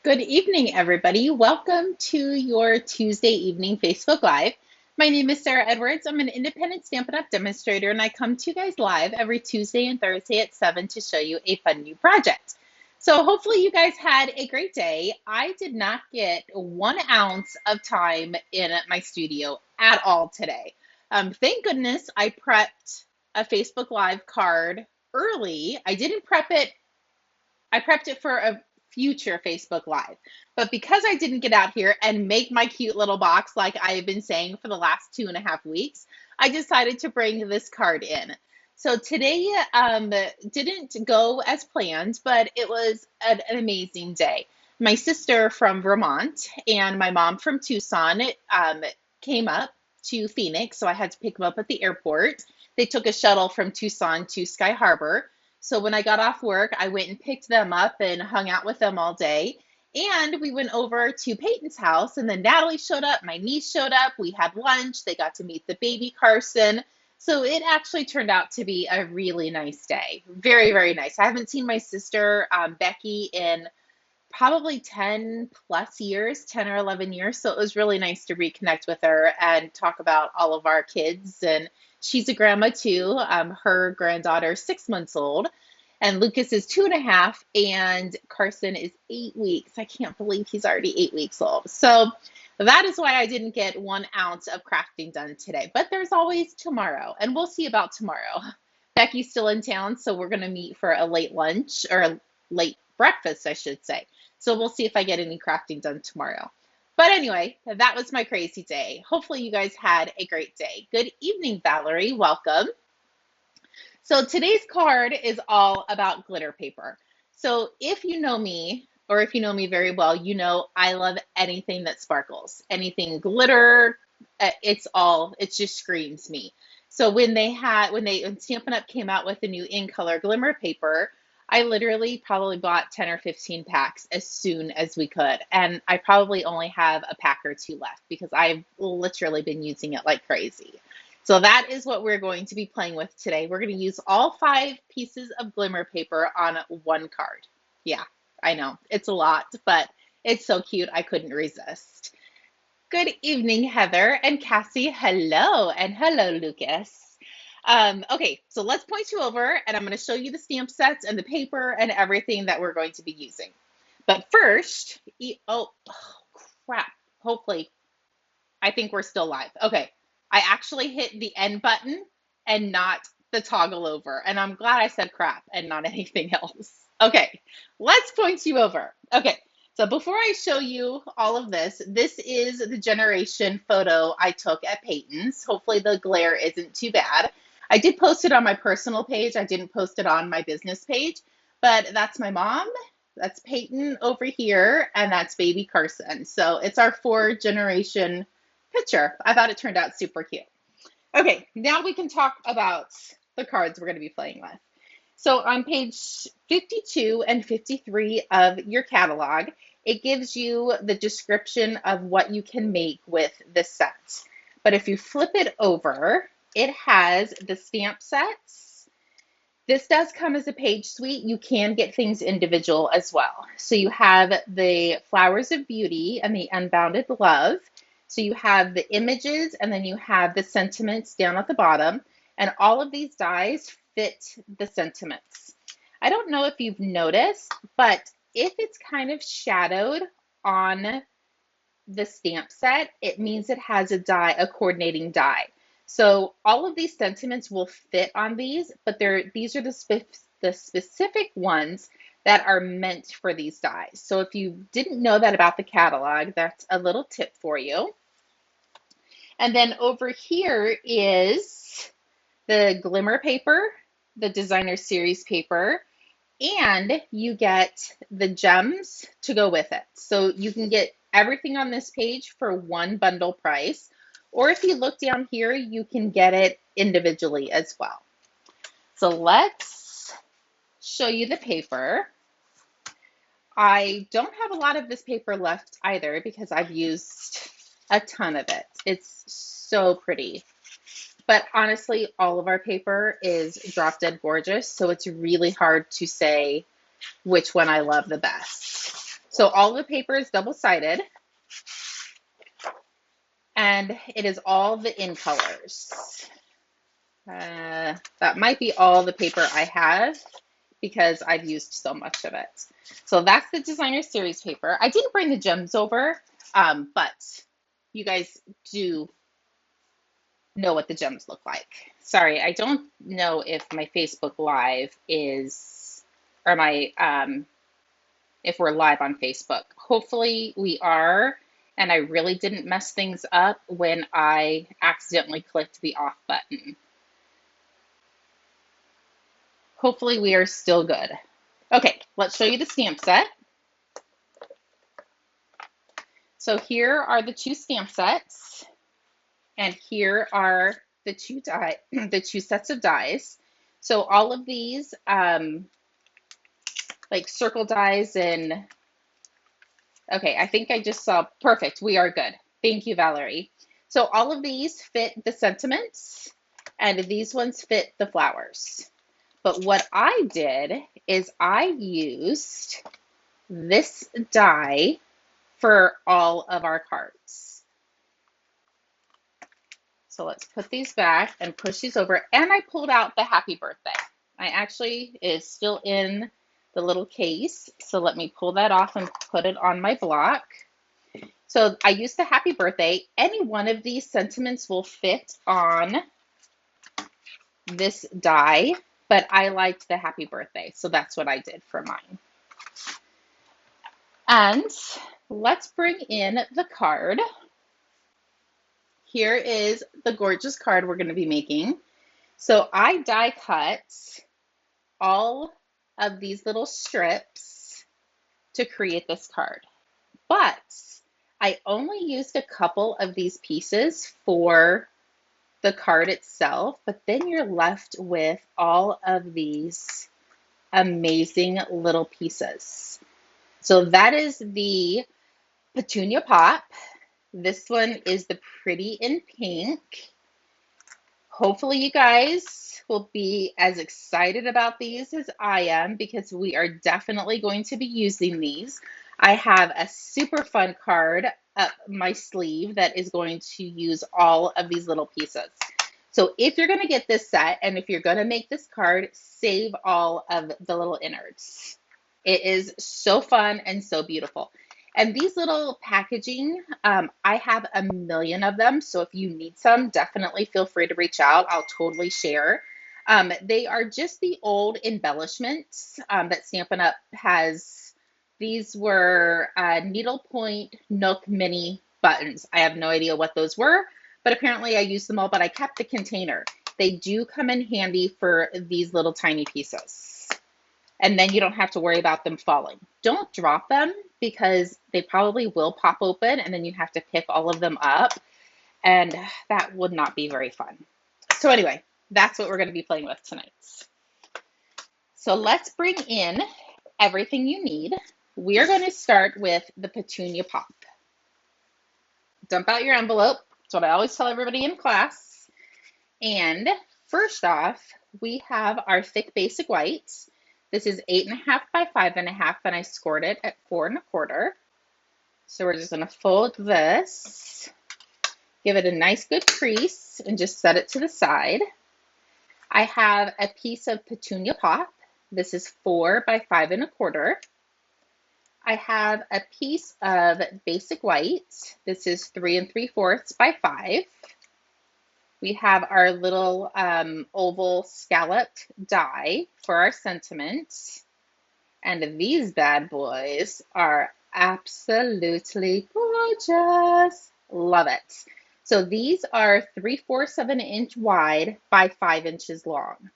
Good evening, everybody. Welcome to your Tuesday evening Facebook Live. My name is Sarah Edwards. I'm an independent Stampin' Up! Demonstrator, and I come to you guys live every Tuesday and Thursday at 7 to show you a fun new project. So hopefully you guys had a great day. I did not get 1 ounce of time in my studio at all today. Thank goodness I prepped a Facebook Live card early. I prepped it for a future Facebook Live. But because I didn't get out here and make my cute little box like I have been saying for the last 2.5 weeks, I decided to bring this card in. So today didn't go as planned, but it was an amazing day. My sister from Vermont and my mom from Tucson came up to Phoenix, so I had to pick them up at the airport. They took a shuttle from Tucson to Sky Harbor. So when I got off work, I went and picked them up and hung out with them all day. And we went over to Peyton's house, and then Natalie showed up. My niece showed up. We had lunch. They got to meet the baby Carson. So it actually turned out to be a really nice day. Very, very nice. I haven't seen my sister, Becky, in probably 10 plus years, 10 or 11 years. So it was really nice to reconnect with her and talk about all of our kids. And she's a grandma too. Her granddaughter is 6 months old, and Lucas is 2.5, and Carson is 8 weeks. I can't believe he's already 8 weeks old. So that is why I didn't get 1 ounce of crafting done today. But there's always tomorrow, and we'll see about tomorrow. Becky's still in town, so we're going to meet for a late lunch, or a late breakfast, I should say. So we'll see if I get any crafting done tomorrow. But anyway, that was my crazy day. Hopefully you guys had a great day. Good evening, Valerie. Welcome. So today's card is all about glitter paper. So if you know me, or if you know me very well, you know I love anything that sparkles, anything glitter. It just screams me. So when Stampin' Up came out with the new in color glimmer paper, I literally probably bought 10 or 15 packs as soon as we could. And I probably only have a pack or two left because I've literally been using it like crazy. So that is what we're going to be playing with today. We're going to use all 5 pieces of glimmer paper on one card. Yeah, I know it's a lot, but it's so cute. I couldn't resist. Good evening, Heather and Cassie. Hello, and hello, Lucas. Okay, so let's point you over, and I'm going to show you the stamp sets and the paper and everything that we're going to be using. But first, crap. Hopefully, I think we're still live. Okay, I actually hit the end button and not the toggle over, and I'm glad I said crap and not anything else. Okay, let's point you over. Okay, so before I show you all of this, this is the generation photo I took at Peyton's. Hopefully the glare isn't too bad. I did post it on my personal page. I didn't post it on my business page, but that's my mom. That's Peyton over here, and that's baby Carson. So it's our 4 generation picture. I thought it turned out super cute. Okay, now we can talk about the cards we're going to be playing with. So on page 52 and 53 of your catalog, it gives you the description of what you can make with this set. But if you flip it over, it has the stamp sets. This does come as a page suite. You can get things individual as well. So you have the Flowers of Beauty and the Unbounded Love. So you have the images, and then you have the sentiments down at the bottom. And all of these dies fit the sentiments. I don't know if you've noticed, but if it's kind of shadowed on the stamp set, it means it has a coordinating die. So all of these sentiments will fit on these, but these are the specific ones that are meant for these dies. So if you didn't know that about the catalog, that's a little tip for you. And then over here is the glimmer paper, the designer series paper, and you get the gems to go with it. So you can get everything on this page for one bundle price. Or if you look down here, you can get it individually as well. So let's show you the paper. I don't have a lot of this paper left either because I've used a ton of it. It's so pretty. But honestly, all of our paper is drop dead gorgeous, so it's really hard to say which one I love the best. So all the paper is double-sided, and it is all the in colors. That might be all the paper I have because I've used so much of it. So that's the designer series paper. I didn't bring the gems over, but you guys do know what the gems look like. Sorry, I don't know if my Facebook Live is, or my, if we're live on Facebook. Hopefully we are, and I really didn't mess things up when I accidentally clicked the off button. Hopefully we are still good. Okay, let's show you the stamp set. So here are the two stamp sets, and here are the two the two sets of dies. So all of these, like circle dies, and okay, I think I just saw, perfect, we are good. Thank you, Valerie. So all of these fit the sentiments, and these ones fit the flowers. But what I did is I used this die for all of our cards. So let's put these back and push these over. And I pulled out the happy birthday. I actually is still in the little case. So let me pull that off and put it on my block. So I used the happy birthday. Any one of these sentiments will fit on this die, but I liked the happy birthday. So that's what I did for mine. And let's bring in the card. Here is the gorgeous card we're going to be making. So I die cut all of these little strips to create this card, but I only used a couple of these pieces for the card itself, but then you're left with all of these amazing little pieces. So that is the Petunia Pop. This one is the Pretty in Pink. Hopefully you guys will be as excited about these as I am, because we are definitely going to be using these. I have a super fun card up my sleeve that is going to use all of these little pieces. So if you're going to get this set, and if you're going to make this card, save all of the little innards. It is so fun and so beautiful. And these little packaging, I have a million of them. So if you need some, definitely feel free to reach out. I'll totally share. They are just the old embellishments that Stampin' Up! Has. These were needlepoint Nook mini buttons. I have no idea what those were, but apparently I used them all, but I kept the container. They do come in handy for these little tiny pieces. And then you don't have to worry about them falling. Don't drop them, because they probably will pop open and then you have to pick all of them up, and that would not be very fun. So anyway, that's what we're going to be playing with tonight. So let's bring in everything you need. We are going to start with the Petunia Pop. Dump out your envelope. That's what I always tell everybody in class. And first off, we have our thick basic whites. This is 8.5 by 5.5, and I scored it at 4.25. So we're just going to fold this, give it a nice good crease, and just set it to the side. I have a piece of Petunia Pop. This is 4 by 5.25. I have a piece of basic white. This is 3 3/4 by 5. We have our little oval scalloped die for our sentiments. And these bad boys are absolutely gorgeous. Love it. So these are 3/4 of an inch wide by 5 inches long.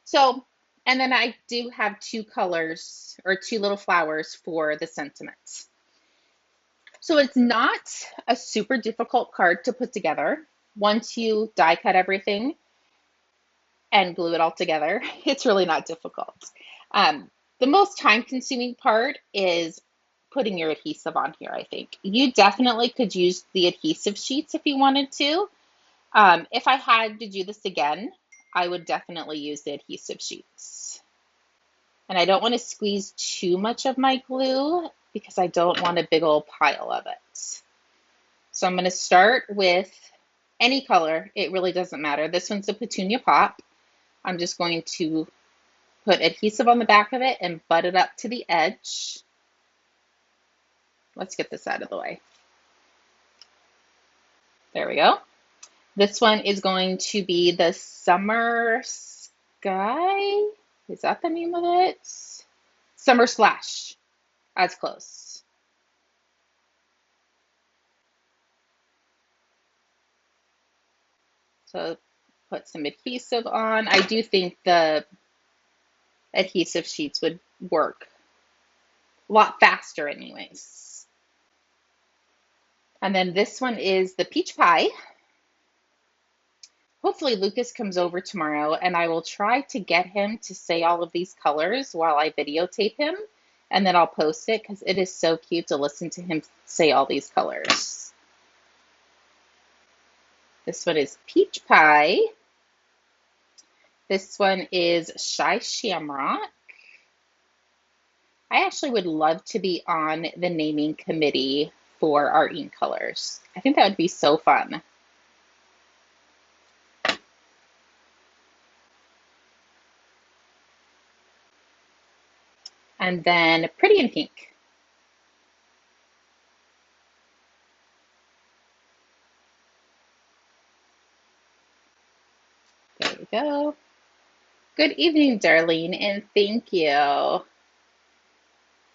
So, and then I do have two colors, or two little flowers for the sentiments. So it's not a super difficult card to put together. Once you die cut everything and glue it all together, it's really not difficult. The most time consuming part is putting your adhesive on here, I think. You definitely could use the adhesive sheets if you wanted to. If I had to do this again, I would definitely use the adhesive sheets. And I don't want to squeeze too much of my glue because I don't want a big old pile of it. So I'm going to start with any color. It really doesn't matter. This one's a Petunia Pop. I'm just going to put adhesive on the back of it and butt it up to the edge. Let's get this out of the way. There we go. This one is going to be the Summer Sky. Is that the name of it? Summer Splash. That's close. So put some adhesive on. I do think the adhesive sheets would work a lot faster anyways. And then this one is the Peach Pie. Hopefully Lucas comes over tomorrow and I will try to get him to say all of these colors while I videotape him, and then I'll post it because it is so cute to listen to him say all these colors. This one is Peach Pie. This one is Shy Shamrock. I actually would love to be on the naming committee for our ink colors. I think that would be so fun. And then Pretty in Pink. There we go. Good evening, Darlene, and thank you.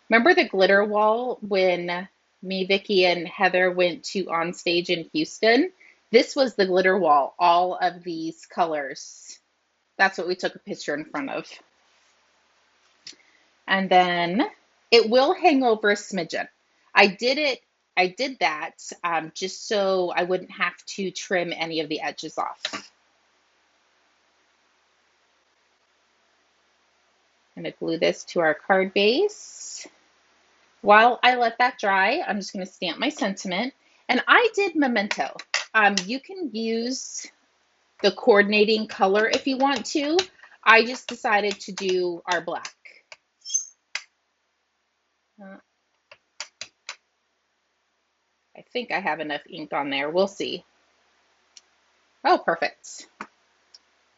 Remember the glitter wall when me, Vicky, and Heather went to On Stage in Houston? This was the glitter wall, all of these colors. That's what we took a picture in front of. And then it will hang over a smidgen. I did that just so I wouldn't have to trim any of the edges off. I'm going to glue this to our card base. While I let that dry, I'm just going to stamp my sentiment. And I did Memento. You can use the coordinating color if you want to. I just decided to do our black. I think I have enough ink on there. We'll see. Oh, perfect.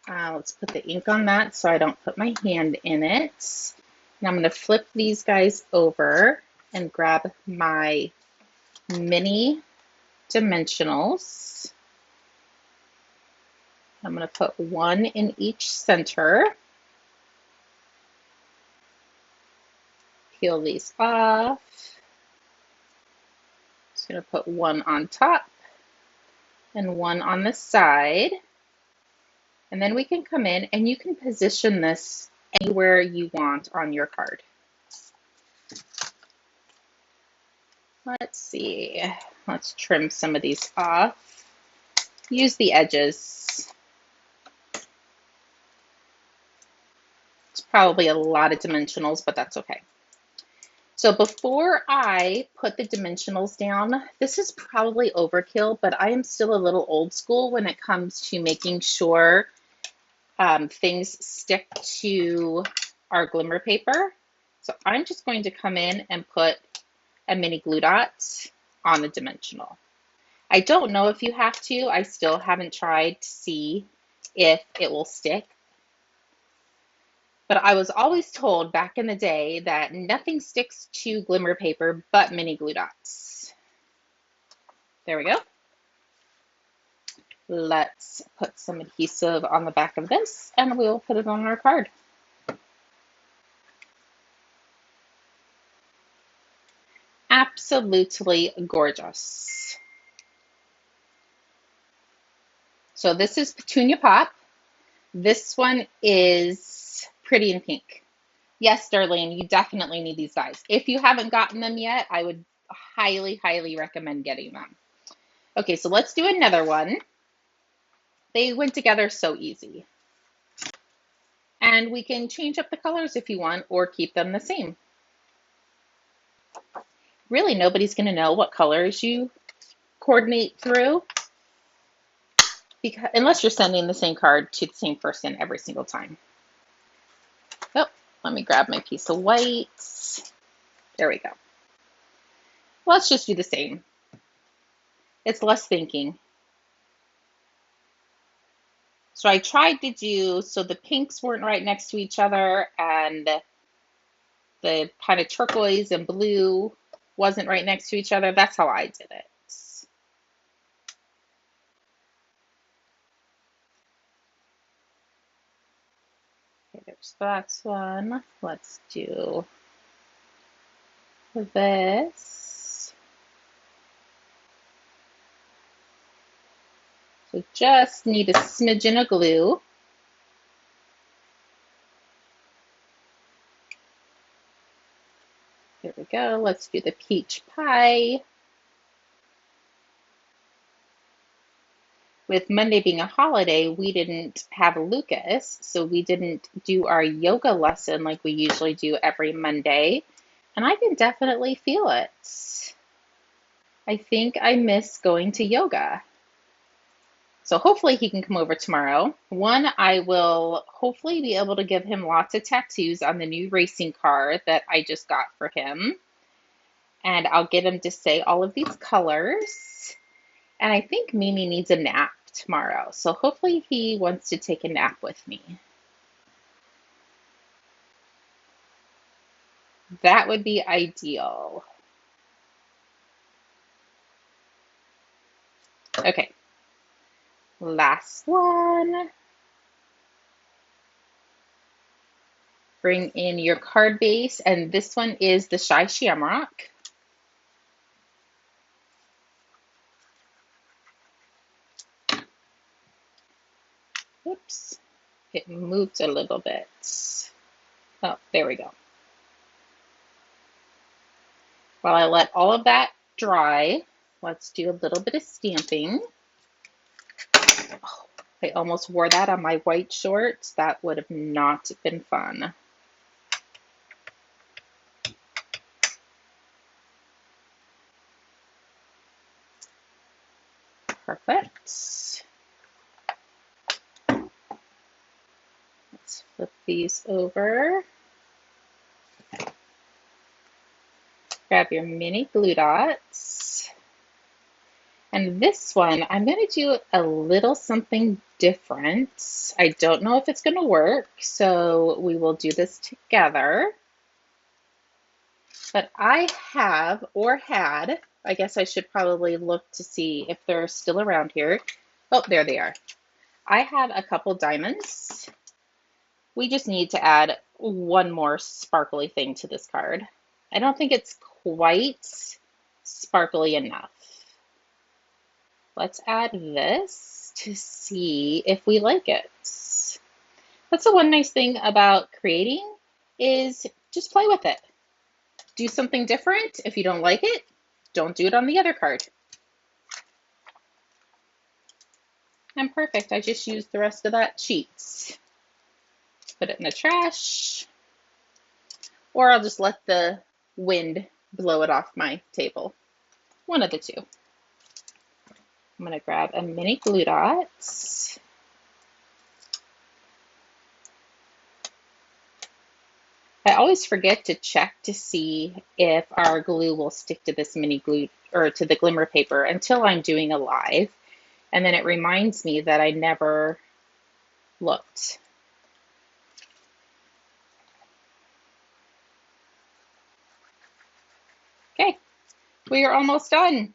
Let's put the ink on that so I don't put my hand in it. And I'm going to flip these guys over and grab my mini dimensionals. I'm going to put one in each center. Peel these off. Just going to put one on top and one on the side. And then we can come in and you can position this anywhere you want on your card. Let's see. Let's trim some of these off. Use the edges. It's probably a lot of dimensionals, but that's okay. So before I put the dimensionals down, this is probably overkill, but I am still a little old school when it comes to making sure things stick to our glimmer paper. So I'm just going to come in and put a mini glue dot on the dimensional. I don't know if you have to. I still haven't tried to see if it will stick. But I was always told back in the day that nothing sticks to glimmer paper but mini glue dots. There we go. Let's put some adhesive on the back of this and we'll put it on our card. Absolutely gorgeous. So this is Petunia Pop. This one is Pretty in Pink. Yes, Darlene, you definitely need these dies. If you haven't gotten them yet, I would highly, highly recommend getting them. Okay, so let's do another one. They went together so easy. And we can change up the colors if you want or keep them the same. Really, nobody's going to know what colors you coordinate through, because unless you're sending the same card to the same person every single time. Oh, let me grab my piece of white. There we go. Let's just do the same. It's less thinking. So I tried to do, so the pinks weren't right next to each other and the kind of turquoise and blue wasn't right next to each other. That's how I did it. Okay, there's that one. Let's do this. So just need a smidgen of glue. There we go. Let's do the peach pie. With Monday being a holiday, we didn't have Lucas, so we didn't do our yoga lesson like we usually do every Monday. And I can definitely feel it. I think I miss going to yoga. So hopefully he can come over tomorrow. One, I will hopefully be able to give him lots of tattoos on the new racing car that I just got for him. And I'll get him to say all of these colors. And I think Mimi needs a nap tomorrow. So hopefully he wants to take a nap with me. That would be ideal. Okay, last one. Bring in your card base, and this one is the Shy Shamrock. Oops, it moved a little bit. Oh, there we go. While I let all of that dry, let's do a little bit of stamping. Oh, I almost wore that on my white shorts. That would have not been fun. Perfect. Let's flip these over. Grab your mini glue dots. And this one, I'm going to do a little something different. I don't know if it's going to work, so we will do this together. But I have, or had, I guess I should probably look to see if they're still around here. Oh, there they are. I have a couple diamonds. We just need to add one more sparkly thing to this card. I don't think it's quite sparkly enough. Let's add this to see if we like it. That's the one nice thing about creating is just play with it. Do something different. If you don't like it, don't do it on the other card. And perfect. I just used the rest of that sheets. Put it in the trash. Or I'll just let the wind blow it off my table. One of the two. I'm going to grab a mini glue dot. I always forget to check to see if our glue will stick to this mini glue or to the glimmer paper until I'm doing a live. And then it reminds me that I never looked. Okay, we are almost done.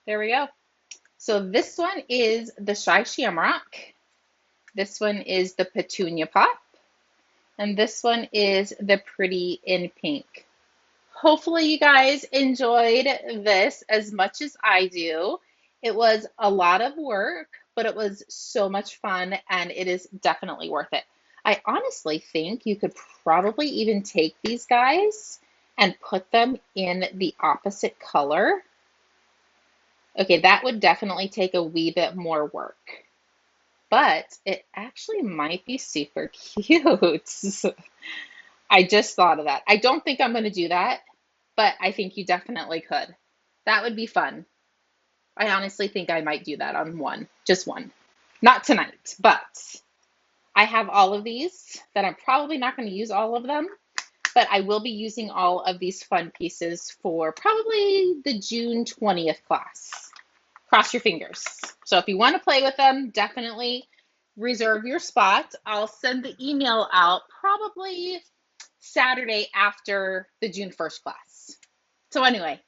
There we go. So this one is the Shy Shamrock. This one is the Petunia Pop. And this one is the Pretty in Pink. Hopefully you guys enjoyed this as much as I do. It was a lot of work, but it was so much fun and it is definitely worth it. I honestly think you could probably even take these guys and put them in the opposite color. Okay, that would definitely take a wee bit more work, but it actually might be super cute. I just thought of that. I don't think I'm going to do that, but I think you definitely could. That would be fun. I honestly think I might do that on one, just one. Not tonight, but I have all of these that I'm probably not going to use all of them. but I will be using all of these fun pieces for probably the June 20th class. Cross your fingers. So if you want to play with them, definitely reserve your spot. I'll send the email out probably Saturday after the June 1st class. So anyway,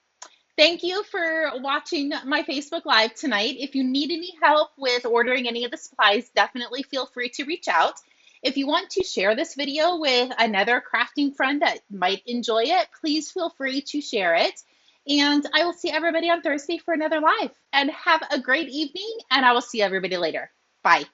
thank you for watching my Facebook Live tonight. If you need any help with ordering any of the supplies, definitely feel free to reach out. If you want to share this video with another crafting friend that might enjoy it, please feel free to share it. And I will see everybody on Thursday for another live. And have a great evening, and I will see everybody later. Bye.